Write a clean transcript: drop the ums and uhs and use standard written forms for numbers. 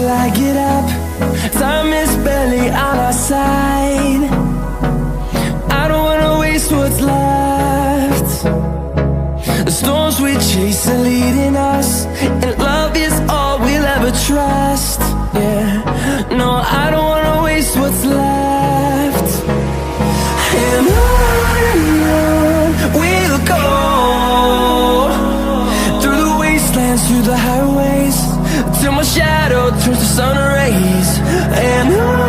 till I get up. Time is barely on our side. I don't wanna waste what's left. The storms we chase are leading us, and love is all we'll ever trust. Yeah, no, I don't wanna waste what's left. And on we'll go, through the wastelands, through the highways, till my shadow turns to sun rays. And on